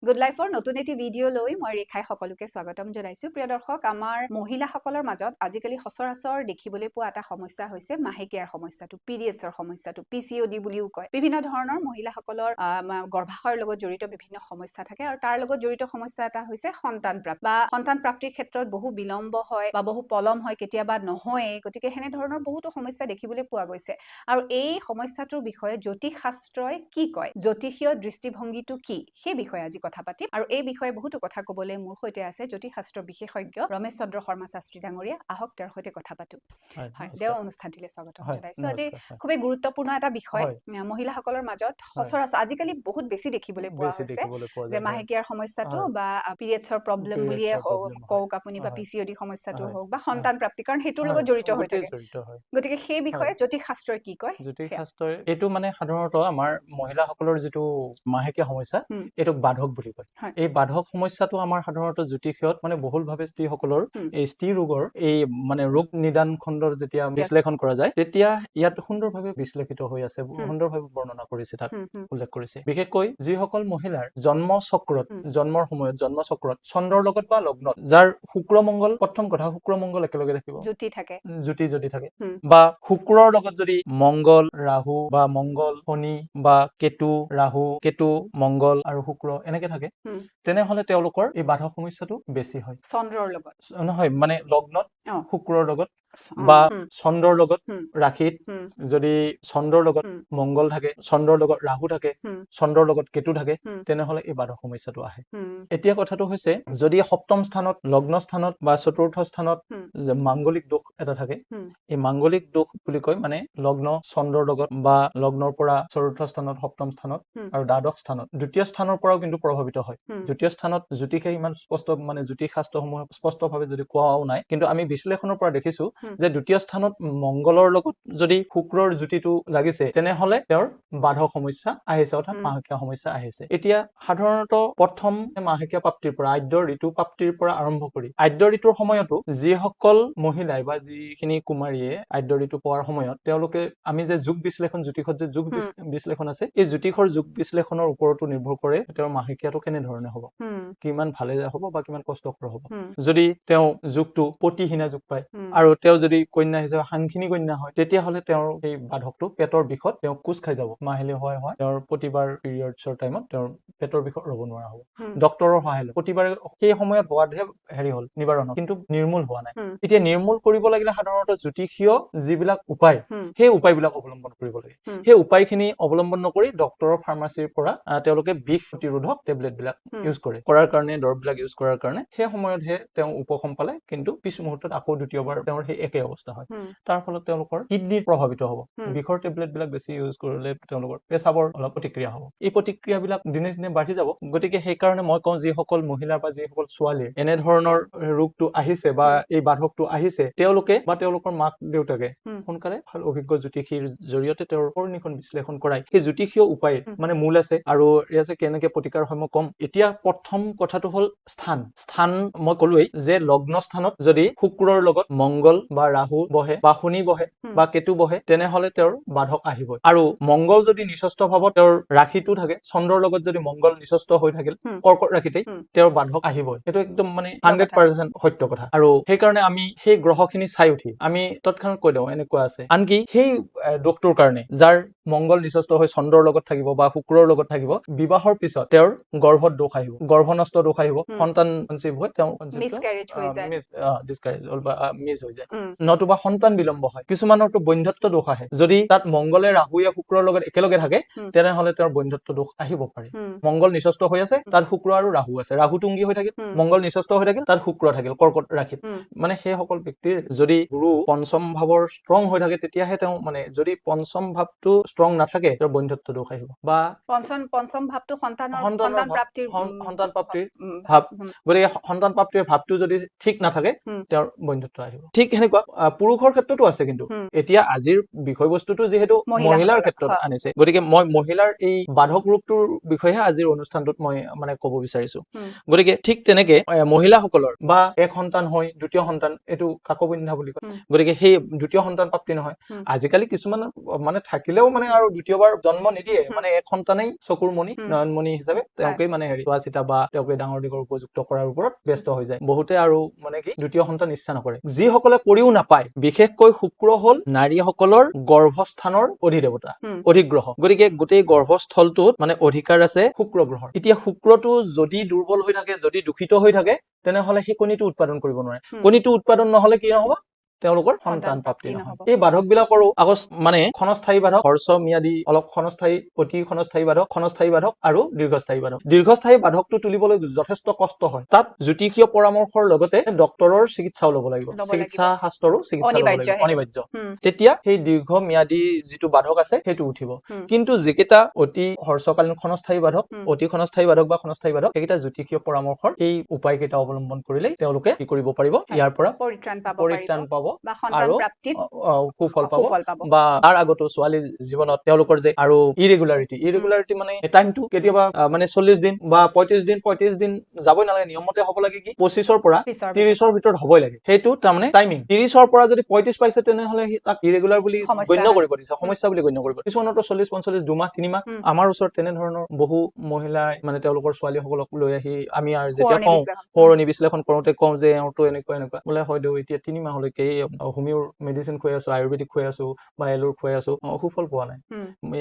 good লাইফৰ নতুন এটি ভিডিঅ' লৈ মই ৰেখাই সকলোকে স্বাগতম জনাইছো প্ৰিয় দৰ্শক আমাৰ মহিলাসকলৰ মাজত আজিকালি সচৰাচৰ দেখিবলৈ পোৱা এটা সমস্যা হৈছে মাহেকীয়াৰ সমস্যাটো পিৰিয়ডছৰ সমস্যাটো পিচিঅডি বুলিও কয় বিভিন্ন ধৰণৰ মহিলাসকলৰ গৰ্ভাশয়ৰ লগত জড়িত বিভিন্ন সমস্যা থাকে আৰু তাৰ লগত জড়িত সমস্যা এটা হৈছে সন্তান প্ৰাপ্তি বা সন্তান প্ৰাপ্তিৰ ক্ষেত্ৰত বহু বিলম্ব হয় বা বহু পলম হয় কেতিয়াবা নহয় গতিকে হেনে ধৰণৰ বহুতো সমস্যা দেখিবলৈ পোৱা গৈছে আৰু এই সমস্যাটোৰ বিষয়ে জ্যোতিষ শাস্ত্ৰই কি কয় জ্যোতিষীয় দৃষ্টিভংগীটো কি সেই বিষয়ে আজি কথা পাতিম আৰু এই বিষয়ে বহুতো কথা ক'বলৈ মোৰ সৈতে আছে জ্যোতিষ শাস্ত্ৰ বিশেষজ্ঞ ৰমেশ চন্দ্ৰ শৰ্মা শাস্ত্ৰী ডাঙৰীয়া আহক তেওঁৰ সৈতে কথা পাতো হয় দেও অনুষ্ঠানটিলে স্বাগতম জনাইছো আজি খুবই গুৰুত্বপূৰ্ণ এটা বিষয় মহিলাসকলৰ মাজত সচৰাচৰ আজিকালি বহুত বেছি দেখিবলৈ পোৱা হৈছে যে মাহেকীয়াৰ সমস্যাটো বা পিৰিয়ডছৰ প্ৰবলেম বুলিয়ে কওক আপুনি বা পিচিঅডি সমস্যাটো হওক বা সন্তান প্ৰাপ্তি কাৰণ হেতুৰ লগত জড়িত হৈ থাকে গতিকে সেই বিষয়ে জ্যোতিষ শাস্ত্ৰই কি কয় জ্যোতিষ শাস্ত্ৰই এইটো মানে সাধাৰণতে আমাৰ মহিলাসকলৰ যেটো মাহেকীয়া সমস্যা এটো বাধক বুলি কয় এই বাধক সমস্যাটো আমাৰ সাধাৰণতে জ্যোতিষত মানে বহুলভাৱে স্ত্ৰীসকলৰ এই স্ত্ৰী ৰোগৰ এই মানে ৰোগ নিদান খণ্ডৰ যেতিয়া বিশ্লেষণ কৰা যায় তেতিয়া ইয়াত সুন্দৰভাৱে বিশ্লেষিত হৈ আছে সুন্দৰভাৱে বৰ্ণনা কৰিছে তাক উল্লেখ কৰিছে বিশেষকৈ যিসকল মহিলাৰ জন্ম চক্ৰত জন্মৰ সময়ত জন্ম চক্ৰত চন্দ্ৰৰ লগত বা লগ্নত যাৰ শুক্ৰ মংগল প্ৰথম কথা শুক্ৰ মংগল একেলগে থাকিব জ্যোতি যদি থাকে বা শুক্ৰৰ লগত যদি মংগল ৰাহু বা মংগল শনি বা কেতু ৰাহু কেতু মংগল আৰু শুক্ৰ এনেকে থাকে তেনেহলে তেওঁলোকৰ এই বাধক সমস্যাটো বেছি হয় চন্দ্ৰৰ লগত নহয় মানে লগ্নত শুক্ৰৰ লগত বা চন্দ্ৰৰ লগত ৰাশিত যদি চন্দ্ৰৰ লগত মংগল থাকে চন্দ্ৰৰ লগত ৰাহু থাকে চন্দ্ৰৰ লগত কেতু থাকে তেনেহলে এই বাধক সমস্যাটো আহে এতিয়া কথাটো হৈছে যদি সপ্তম স্থানত লগ্ন স্থানত বা চতুৰ্থ স্থানত মাংগলিক দোষ এটা থাকে এই মাংগলিক দোষ বুলি কয় মানে লগ্ন চন্দ্ৰৰ লগত বা লগ্নৰ পৰা চতুৰ্থ স্থানত সপ্তম স্থানত আৰু দ্বাদশ স্থানত দ্বিতীয় স্থানৰ পৰাও কিন্তু প্ৰভাৱিত হয় দ্বিতীয় স্থানত জ্যোতিষে ইমান স্পষ্ট মানে জ্যোতিষ শাস্ত্ৰসমূহ স্পষ্টভাৱে যদি কোৱাও নাই কিন্তু আমি বিশ্লেষণৰ পৰা দেখিছো যে দ্বিতীয় স্থানত মংগলৰ লগত যদি শুক্ৰৰ জ্যোতিটো লাগিছে তেনেহলে তেওঁৰ বাধক সমস্যা আহিছে অৰ্থাৎ মাহেকীয়া সমস্যা আহিছে এতিয়া সাধাৰণতে প্ৰথম মাহেকীয়া প্ৰাপ্তিৰ পৰা আদ্য ঋতু প্ৰাপ্তিৰ পৰা আৰম্ভ কৰি আদ্য ঋতুৰ সময়তো যিসকল মহিলাই বা যিখিনি কুমাৰীয়ে আদ্য ঋতু পোৱাৰ সময়ত তেওঁলোকে আমি যে যোগ বিশ্লেষণ জ্যোতিষত যে যোগ বিশ্লেষণ আছে এই জ্যোতিষৰ যোগ বিশ্লেষণৰ ওপৰতো নিৰ্ভৰ কৰে তেওঁৰ মাহেকীয়াটো কেনে ধৰণে হ'ব কিমান ভালে হ'ব বা কিমান কষ্টকৰ হ'ব যদি তেওঁ যোগটো পতিহীনা যোগ পায় আৰু তেওঁ যদি কন্যা হিচাপে সাংখিনী কন্যা হয় তেতিয়াহলে তেওঁৰ এই বাধকটো পেটৰ বিষত তেওঁ কোচ খাই যাব মাহিলী হয় তেওঁৰ প্ৰতিবাৰ পিৰিয়ডছৰ টাইমত তেওঁৰ পেটৰ বিষত ৰ'ব নোৱাৰা হ'ব ডক্টৰৰ সহায় লয় প্ৰতিবাৰে সেই সময়ত হোৱাতহে হেৰি হ'ল নিবাৰণ কিন্তু নিৰ্মূল হোৱা নাই এতিয়া নিৰ্মূল কৰিব লাগিলে সাধাৰণতে জ্যোতিষীয় যিবিলাক উপায় সেই উপায়বিলাক অৱলম্বন কৰিব লাগে সেই উপায়খিনি অৱলম্বন নকৰি ডক্টৰৰ ফাৰ্মাচীৰ পৰা তেওঁলোকে বিষ প্ৰতিৰোধক টেবলেট বিলাক ইউজ কৰাৰ কাৰণে দৰববিলাক ইউজ কৰাৰ কাৰণে সেই সময়তহে তেওঁ উপশম পালে কিন্তু পিছ মুহূৰ্তত আকৌ দ্বিতীয়বাৰ তেওঁৰ সেই একে অৱস্থা হয় তাৰ ফলত তেওঁলোকৰ কিডনীৰ প্ৰভাৱিত হ'ব বিষৰ টেবলেট বিলাক বেছি ইউজ কৰিলে তেওঁলোকৰ পেচাবৰ অলপ প্ৰতিক্ৰিয়া হ'ব এই প্ৰতিক্ৰিয়াবিলাক দিনে দিনে বাঢ়ি যাব গতিকে সেইকাৰণে মই কওঁ যিসকল মহিলা বা যিসকল ছোৱালীৰ এনে ধৰণৰ ৰোগটো আহিছে বা এই বাধকটো আহিছে তেওঁলোকে বা তেওঁলোকৰ মাক দেউতাকে সোনকালে ভাল অভিজ্ঞ জ্যোতিষীৰ জৰিয়তে তেওঁৰ কৰ্ণীখন বিশ্লেষণ কৰাই সেই জ্যোতিষীয় উপায় মানে মূল আছে আৰু ইয়াছে কেনেকে প্ৰতিকাৰ হয় মই কম এতিয়া প্ৰথম কথাটো হ'ল স্থান মই ক'লোৱেই যে লগ্ন স্থানত যদি শুক্ৰৰ লগত মংগল বা ৰাহু বহে বা শনি বহে বা কেতু বহে তেনেহলে তেওঁৰ বাধক আহিবই আৰু মংগল যদি নিচস্থ ভাৱত তেওঁৰ ৰাশিটো থাকে চন্দ্ৰৰ লগত যদি মংগল নিচস্থ হৈ থাকিল কৰ্কট ৰাশিতেই তেওঁৰ বাধক আহিবই এইটো একদম মানে 100% সত্য কথা আৰু সেইকাৰণে আমি সেই গ্ৰহখিনি চাই উঠি আমি তৎক্ষণাৎ কৈ দিওঁ এনেকুৱা আছে আনকি সেই দোষটোৰ কাৰণে যাৰ মংগল নিচস্থ হৈ চন্দ্ৰৰ লগত থাকিব বা শুক্ৰৰ লগত থাকিব বিবাহৰ পিছত তেওঁৰ গৰ্ভত দোষ আহিব গৰ্ভনষ্ট দোষ আহিব সন্তান কনচিভ হৈ তেওঁ মিছক্যাৰেজ হৈ যায় ডিসক্যাৰেজ বা মিছ হৈ যায় নতুবা সন্তান বিলম্ব হয় কিছুমানৰটো বন্ধ্যত্ব দোষ আহে যদি তাত মংগলে ৰাহুয়ে শুক্ৰৰ লগত একেলগে থাকে তেনেহলে তেওঁৰ বন্ধ্যত্ব দোষ আহিব পাৰে মংগল নিচস্থ হৈ আছে তাত শুক্ৰ আৰু ৰাহু আছে ৰাহু তুংগী হৈ থাকিল মংগল নিচস্থ হৈ থাকিল তাত শুক্ৰ থাকিল কৰ্কট ৰাশিত মানে সেই সকল ব্যক্তিৰ যদি গুৰু পঞ্চম ভাৱৰ ষ্ট্ৰং হৈ থাকে তেতিয়াহে তেওঁ মানে যদি পঞ্চম ভাৱটো ষ্ট্ৰং নাথাকে তেওঁৰ বন্ধ্যত্ব দোষ আহিব বা পঞ্চম ভাৱটো সন্তান প্ৰাপ্তিৰ ভাৱ গতিকে সন্তান প্ৰাপ্তিৰ ভাৱটো যদি ঠিক নাথাকে তেওঁৰ বন্ধ্যত্ব আহিব ঠিক তেনেকুৱা পুৰুষৰ ক্ষেত্ৰতো আছে কিন্তু এতিয়া আজিৰ বিষয়বস্তুটো যিহেতু মহিলাৰ ক্ষেত্ৰত আনিছে গতিকে মই মহিলাৰ এই বাধক ৰূপটোৰ বিষয়েহে আজিৰ অনুষ্ঠানটোত মই মানে ক'ব বিচাৰিছো গতিকে ঠিক তেনেকে মহিলাসকলৰ বা এক সন্তান হয় দ্বিতীয় সন্তান এইটো কাকবিন্ধা বুলি কয় গতিকে সেই দ্বিতীয় সন্তান প্ৰাপ্তি নহয় আজিকালি কিছুমান মানে থাকিলেও মানে আৰু দ্বিতীয়বাৰ জন্ম নিদিয়ে মানে এক সন্তানেই চকুৰ মণি নয়নমণি হিচাপে তেওঁকে মানে চোৱা চিতা বা তেওঁকে ডাঙৰ দীঘল উপযুক্ত কৰাৰ ওপৰত ব্যস্ত হৈ যায় বহুতে আৰু মানে কি দ্বিতীয় সন্তান ইচ্ছা নকৰে যিসকলে কৰিও নাপায় বিশেষকৈ শুক্ৰ হল নাৰীসকলৰ গৰ্ভস্থানৰ অধিদেৱতা অধিগ্ৰহ গতিকে গোটেই গৰ্ভস্থলটোত মানে অধিকাৰ আছে শুক্ৰ গ্ৰহৰ এতিয়া শুক্ৰটো যদি দুৰ্বল হৈ থাকে যদি দূষিত হৈ থাকে তেনেহলে সেই কণীটো উৎপাদন কৰিব নোৱাৰে কণীটো উৎপাদন নহলে কি নহব তেওঁলোকৰ সন্তান প্ৰাপ্তি নহয় এই বাধক বিলাকৰো মানে ক্ষণস্থায়ী বাধক হ্ৰস্বম্যাদী অলপ ক্ষণস্থায়ী অতি ক্ষণস্থায়ী বাধক আৰু দীৰ্ঘস্থায়ী বাধকটো তুলিবলৈ যথেষ্ট কষ্ট হয় তাত জ্যোতিষীয় পৰামৰ্শৰ লগতে ডক্তৰৰ চিকিৎসাও ল'ব লাগিব চিকিৎসা শাস্ত্ৰৰো চিকিৎসা ল'ব লাগিব অনিবাৰ্য তেতিয়া সেই দীৰ্ঘম্যাদী যিটো বাধক আছে সেইটো উঠিব কিন্তু যিকেইটা অতি হ্ৰস্বকালীন ক্ষণস্থায়ী বাধক অতি ক্ষণস্থায়ী বাধক বা ক্ষণস্থায়ী বাধক সেইকেইটা জ্যোতিষীয় পৰামৰ্শৰ এই উপায়কেইটা অৱলম্বন কৰিলেই তেওঁলোকে কি কৰিব পাৰিব ইয়াৰ পৰা পৰিত্ৰাণ পাব আৰু সুফল পাব বা তাৰ আগতো ছোৱালী জীৱনত তেওঁলোকৰ যে আৰু ইৰেগুলাৰিটি মানে টাইমটো কেতিয়াবা মানে 40 দিন বা 35 দিন যাবই নালাগে নিয়মতে হ'ব লাগে কি 25ৰ পৰা 30ৰ ভিতৰত হ'বই লাগে সেইটো তাৰমানে টাইমিং 30ৰ পৰা যদি 35 পাইছে তেনেহলে তাক ইৰেগুলাৰ বুলি গণ্য কৰিব দিছে সমস্যা বুলি গণ্য কৰিব কিছুমানতো 40-45 দুমাহ 3 মাহ আমাৰ ওচৰত তেনে ধৰণৰ বহু মহিলাই মানে তেওঁলোকৰ ছোৱালীসকলক লৈ আহি আমি আৰু যেতিয়া কওঁ সৌৰণী বিশ্লেষণ কৰোঁতে কওঁ যে এওঁতো এনেকুৱা বোলে হয় দিও এতিয়া 3 মাহলৈকে হোমিওৰ মেডিচিন খুৱাই আছো আয়ুৰ্বেদিক খুৱাই আছো বা এলোৰ খুৱাই আছো সুফল পোৱা নাই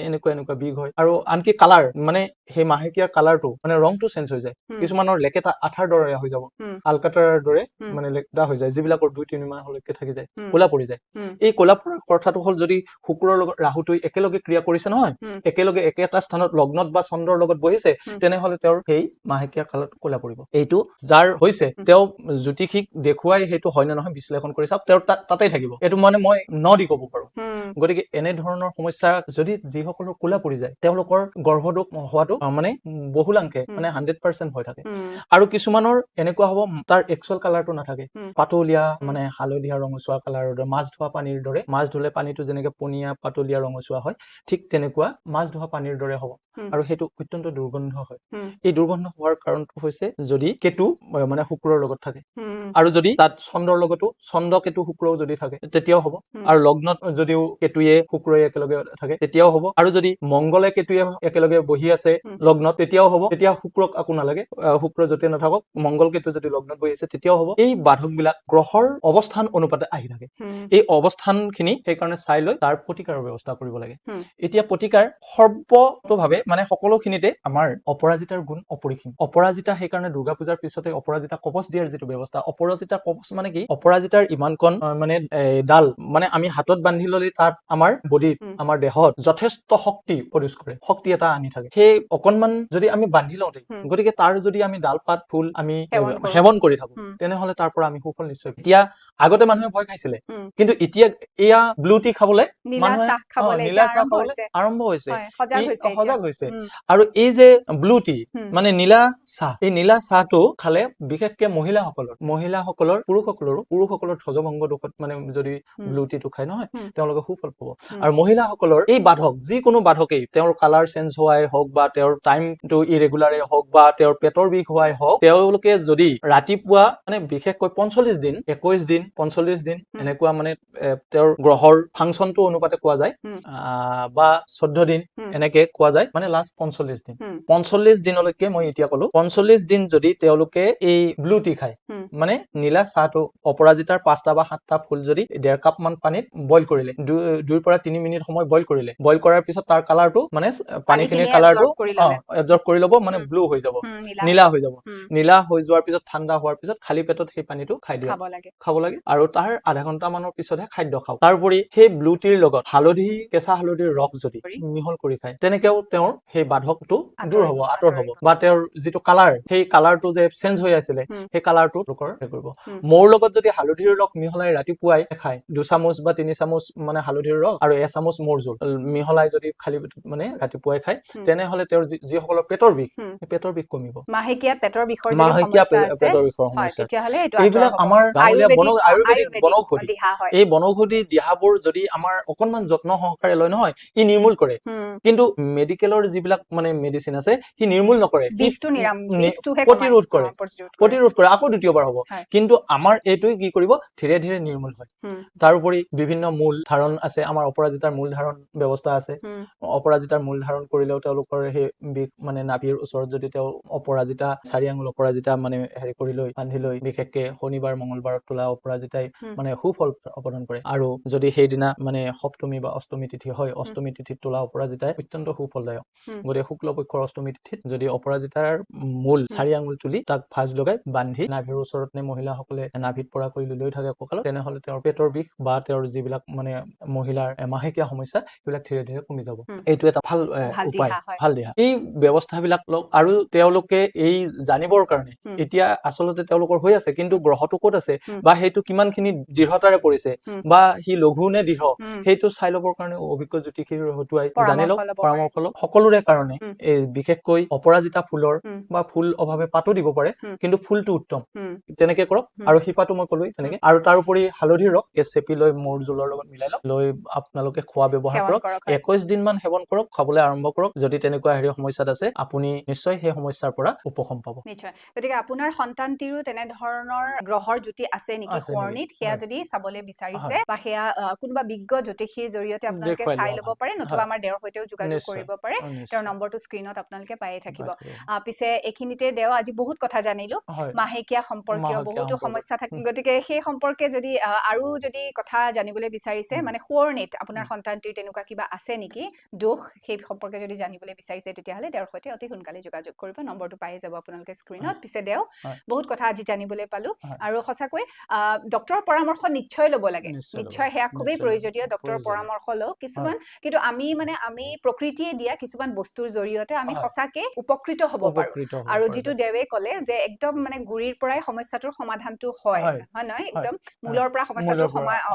এনেকুৱা বিষ হয় আৰু আনকি কালাৰ মানে সেই মাহেকীয়াৰ কালাৰটো মানে ৰংটো চেঞ্জ হৈ যায় কিছুমানৰ লেকেটা আঠাৰ দৰে হৈ যাব আলকাটাৰ দৰে মানে লেকেটা হৈ যায় যিবিলাকৰ 2-3 মাহলৈকে থাকি যায় কোলা পৰি যায় এই কোলা পৰাৰ কথাটো হ'ল যদি শুক্ৰৰ লগত ৰাহুটোই একেলগে ক্ৰিয়া কৰিছে নহয় একেলগে একেটা স্থানত লগ্নত বা চন্দ্ৰৰ লগত বহিছে তেনেহলে তেওঁৰ সেই মাহেকীয়া কালত কোলা পৰিব এইটো যাৰ হৈছে তেওঁ জ্যোতিষিক দেখুৱাই সেইটো হয় নে নহয় বিশ্লেষণ কৰি চাওক তেওঁৰ তাতেই থাকিব এইটো মানে মই দি ক'ব পাৰো গতিকে এনে ধৰণৰ সমস্যা যদি যিসকলৰ কোলা পৰি যায় তেওঁলোকৰ গৰ্ভদোষ হোৱাটো মানে বহুলাংকে মানে 100% হৈ থাকে আৰু কিছুমানৰ এনেকুৱা হ'ব তাৰ একচুৱেল কালাৰটো নাথাকে পাতলীয়া মানে হালধীয়া ৰঙচুৱা কালাৰৰ দৰে মাছ ধোৱা পানীৰ দৰে মাছ ধুলে পানীটো যেনেকে পনীয়া পাতলীয়া ৰঙচুৱা হয় ঠিক তেনেকুৱা মাছ ধোৱা পানীৰ দৰে হ'ব আৰু সেইটো অত্যন্ত দুৰ্গন্ধ হয় এই দুৰ্গন্ধ হোৱাৰ কাৰণটো হৈছে যদি কেতু মানে শুক্ৰৰ লগত থাকে আৰু যদি তাত চন্দ্ৰৰ লগতো চন্দ্ৰ কেতু শুক্ৰও যদি থাকে তেতিয়াও হ'ব আৰু লগ্নত যদিও কেতুয়ে শুক্ৰয়ে একেলগে থাকে তেতিয়াও হ'ব আৰু যদি মংগলে কেতুয়ে একেলগে বহি আছে লগ্নত তেতিয়াও হ'ব তেতিয়া শুক্ৰক আকো নালাগে শুক্ৰ যতে নাথাকক মংগল কেতু যদি লগ্নত বহি আছে তেতিয়াও হ'ব এই বাধক বিলাক গ্ৰহৰ অৱস্থান অনুপাতে আহি থাকে এই অৱস্থানখিনি সেইকাৰণে চাই লৈ তাৰ প্ৰতিকাৰৰ ব্যৱস্থা কৰিব লাগে এতিয়া প্ৰতিকাৰ সৰ্বতোভাৱে মানে সকলোখিনিতে আমাৰ অপৰাজিতাৰ গুণ অপৰিসীম অপৰাজিতা সেইকাৰণে দুৰ্গা পূজাৰ পিছতে অপৰাজিতা কবচ দিয়াৰ যিটো ব্যৱস্থা অপৰাজিতা কবচ মানে কি অপৰাজিতাৰ ইমানকণ মানে ডাল মানে আমি হাতত বান্ধি ললে তাত আমাৰ বডিত আমাৰ দেহত যথেষ্ট শক্তি প্ৰডিউচ কৰে শক্তি এটা আনি থাকে সেই অকনমান যদি আমি বান্ধি লওঁ গতিকে তাৰ যদি আমি ডাল পাত ফুল আমি সেৱন কৰি থাকো তেনেহলে তাৰ পৰা আমি সুফল নিশ্চয় এতিয়া আগতে মানুহে ভয় খাইছিলে কিন্তু এতিয়া এয়া ব্লু টি খাবলৈ মানুহে নীলা চাহ খাবলৈ আৰম্ভ হৈছে সজাগ হৈছে আৰু এই যে ব্লু টি মানে নীলা চাহ এই নীলা চাহটো খালে বিশেষকে মহিলাসকলৰ পুৰুষসকলৰ ধ্বজভংগ দোষত মানে যদি ব্লু টিটো খায় নহয় তেওঁলোকে সুফল পাব আৰু মহিলাসকলৰ এই বাধক যিকোনো বাধকেই তেওঁৰ কালাৰ চেঞ্জ হোৱাই হওক বা তেওঁৰ টাইমটো ইৰেগুলাৰে হওক বা তেওঁৰ পেটৰ বিষ হোৱাই হওক তেওঁলোকে যদি ৰাতিপুৱা মানে বিশেষকৈ 45 দিন 21 দিন 45 দিন এনেকুৱা মানে তেওঁৰ গ্ৰহৰ ফাংচনটো অনুপাতে কোৱা যায় বা 14 দিন এনেকে কোৱা যায় মানে লাষ্ট 45 দিনলৈকে মই এতিয়া ক'লো 45 দিন যদি তেওঁলোকে এই ব্লু টি খায় মানে নীলা চাহটো অপৰাজিতাৰ 5টা বা 7টা ফুল যদি 1.5 কাপ মান পানীত বইল কৰিলে 2 পৰা 3 মিনিট সময় বইল কৰিলে বইল কৰাৰ পিছত তাৰ কালাৰটো মানে পানীখিনিৰ কালাৰটো এবজৰ্ব কৰি ল'ব মানে ব্লু হৈ যাব নীলা হৈ যাব নীলা হৈ যোৱাৰ পিছত ঠাণ্ডা হোৱাৰ পিছত খালি পেটত সেই পানীটো খাব লাগে আৰু তাৰ আধা ঘণ্টা মানৰ পিছতহে খাদ্য খাওক তাৰোপৰি সেই ব্লু টিৰ লগত কেঁচা হালধিৰ ৰস যদি মিহল কৰি খায় তেনেকেও তেওঁৰ সেই বাধকটো দূৰ হ'ব আঁতৰ হ'ব বা তেওঁৰ যিটো কালাৰ সেই কালাৰটো যে চেঞ্জ হৈ আছিলে সেই কালাৰটো লোকৰ কৰিব মৌৰ লগত যদি হালধিৰ ৰস মিহলাই আপোনাৰ ৰাতিপুৱাই খায় 2 চামুচ বা 3 চামুচ মানে হালধিৰ ৰস আৰু 1 চামুচ মৌৰ জোল মিহলাই যদি খালি পেটত মানে ৰাতিপুৱাই খায় তেনেহলে তেওঁৰ যিসকলৰ পেটৰ বিষ পেটৰ বিষ কমিব মাহেকীয়াত পেটৰ বিষৰ যদি মাহেকীয়া সমস্যা আছে পেটৰ বিষৰ হয় সমস্যা তেতিয়াহলে এইটো এইবিলাক আমাৰ গাঁৱলীয়া আয়ুৰ্বেদিক বনৌষধি দিহা হয় এই বনৌষধি দিহাবোৰ যদি আমাৰ অকনমান যত্ন সহকাৰে লয় নহয় ই নিৰ্মূল কৰে কিন্তু মেডিকেলৰ যিবিলাক মানে মেডিচিন আছে সি নিৰ্মূল নকৰে বিষটো বিষটোহে প্ৰতিৰোধ কৰে আকৌ দ্বিতীয়বাৰ হ'ব কিন্তু আমাৰ এইটোই কি কৰিব ধীৰে ধীৰে নিৰ্মূল হয় তাৰোপৰি বিভিন্ন মূল ধাৰণ আছে আমাৰ অপৰাজিতাৰ মূল ধাৰণ ব্যৱস্থা আছে অপৰাজিতাৰ মূল ধাৰণ কৰিলেও তেওঁলোকৰ সেই বিষ মানে নাভিৰ ওচৰত যদি তেওঁ অপৰাজিতা 4 আঙুল অপৰাজিতা মানে হেৰি কৰি লৈ বান্ধি লৈ বিশেষকে শনিবাৰ মঙ্গলবাৰত তোলা অপৰাজিতাই মানে সুফল প্ৰদান কৰে আৰু যদি সেইদিনা মানে সপ্তমী বা অষ্টমী তিথি হয় অষ্টমী তিথিত তোলা অপৰাজিতাই অত্যন্ত সুফলদায়ক গতিকে শুক্লপক্ষৰ অষ্টমী তিথিত যদি অপৰাজিতাৰ মূল 4 আঙুল তুলি তাক ভাঁজ লগাই বান্ধি নাভিৰ ওচৰত নে মহিলাসকলে নাভিত পৰা কৰি লৈ থাকে কঁকালত তেনেহলে তেওঁৰ পেটৰ বিষ বা তেওঁৰ যিবিলাক মানে মহিলাৰ মাহেকীয়া সমস্যা সেইবিলাক ধীৰে ধীৰে কমি যাব এইটো এটা ভাল উপায় ভাল দিহা এই ব্যৱস্থাবিলাক আৰু তেওঁলোকে এই জানিবৰ কাৰণে এতিয়া আচলতে তেওঁলোকৰ হৈ আছে কিন্তু গ্ৰহটো ক'ত আছে বা সেইটো কিমানখিনি দৃঢ়তাৰে পৰিছে বা সি লঘু নে দৃঢ় সেইটো চাই ল'বৰ কাৰণে অভিজ্ঞ জ্যোতিষীৰ হতুৱাই জানি লওক পৰামৰ্শ লওক সকলোৰে কাৰণে এই বিশেষকৈ অপৰাজিতা ফুলৰ বা ফুল অভাৱে পাতো দিব পাৰে কিন্তু ফুলটো উত্তম তেনেকে কৰক আৰু শিপাটো মই ক'লোই তেনেকে আৰু তাৰোপৰি হালধিৰ ৰস চেপি লৈ মৌৰ জোলৰ লগত মিলাই লওক লৈ আপোনালোকে খোৱা ব্যৱহাৰ কৰক 21 দিন মান সেৱন কৰক খাবলৈ আৰম্ভ কৰক যদি তেনেকুৱা হেৰি সমস্যাত আছে আপুনি নিশ্চয় সেই সমস্যাৰ পৰা উপশম পাব নিশ্চয় গতিকে আপোনাৰ সন্তানটিৰো তেনে ধৰণৰ গ্ৰহৰ জ্যোতি আছে নেকি কৰ্ণিত সেয়া যদি চাবলৈ বিচাৰিছে বা সেয়া কোনোবা বিজ্ঞ জ্যোতিষীৰ জৰিয়তে আপোনালোকে চাই ল'ব পাৰে নতুবা আমাৰ দেওৰ সৈতেও যোগাযোগ কৰিব পাৰে তেওঁৰ নম্বৰটো স্ক্ৰীনত আপোনালোকে পায়ে থাকিব পিছে এইখিনিতে দেও আজি বহুত কথা জানিলো মাহেকীয়া সম্পৰ্কীয় বহুতো সমস্যা থাকে গতিকে সেই সম্পৰ্কে যদি আৰু যদি কথা জানিবলৈ বিচাৰিছে মানে কৰ্ণিত আপোনাৰ সন্তানটিৰ তেনেকুৱা কিবা আছে নেকি দোষ সেই সম্পৰ্কে যদি জানিবলৈ বিচাৰিছে তেতিয়াহলে দেওৰ সৈতে অতি সোনকালে যোগাযোগ কৰিব নম্বৰটো পাই যাব আপোনালোকে স্ক্ৰীনত পিছে দেও বহুত কথা আজি জানিবলৈ পালো আৰু সঁচাকৈ ডক্টৰৰ পৰামৰ্শ নিশ্চয় ল'ব লাগে নিশ্চয় সেয়া খুবেই প্ৰয়োজনীয় ডক্টৰৰ পৰামৰ্শ লওক কিছুমান কিন্তু আমি প্ৰকৃতিয়ে দিয়া কিছুমান বস্তুৰ জৰিয়তে আমি সঁচাকে উপকৃত হ'ব পাৰো আৰু যিটো দেৱে ক'লে যে একদম মানে গুৰিৰ পৰাই সমস্যাটোৰ সমাধানটো হয় নহয় একদম মূলৰ পৰা সমস্যাটোৰ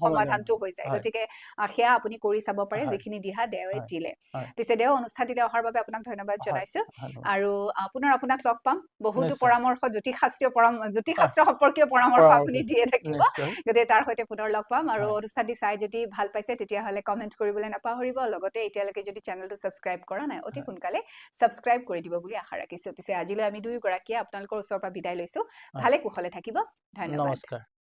সমাধানটো হৈ যায় গতিকে সেয়া আপুনি কৰি চাব পাৰে যিখিনি দিহা দেৱে দিলে পিছে দেও অনুষ্ঠানটিলে অহাৰ বাবে আপোনাক ধন্যবাদ জনাইছো আৰু আপোনাক লগ পাম বহুতো পৰামৰ্শ জ্যোতিষশাস্ত্ৰ সম্পৰ্কীয় পৰামৰ্শ আপুনি দিয়ে থাকিব গতিকে তাৰ সৈতে পুনৰ লগ পাম আৰু অনুষ্ঠানটি চাই যদি ভাল পাইছে তেতিয়াহ'লে কমেণ্ট কৰিবলৈ নাপাহৰিব লগতে এতিয়ালৈকে যদি চেনেলটো ছাবস্ক্ৰাইব কৰা নাই অতি সোনকালে ছাবস্ক্ৰাইব কৰি দিব বুলি আশা ৰাখিছো পিছে আজিলৈ আমি দুয়োগৰাকীয়ে আপোনালোকৰ ওচৰৰ পৰা বিদায় লৈছো ভালে কুশলে থাকিব ধন্যবাদ নমস্কাৰ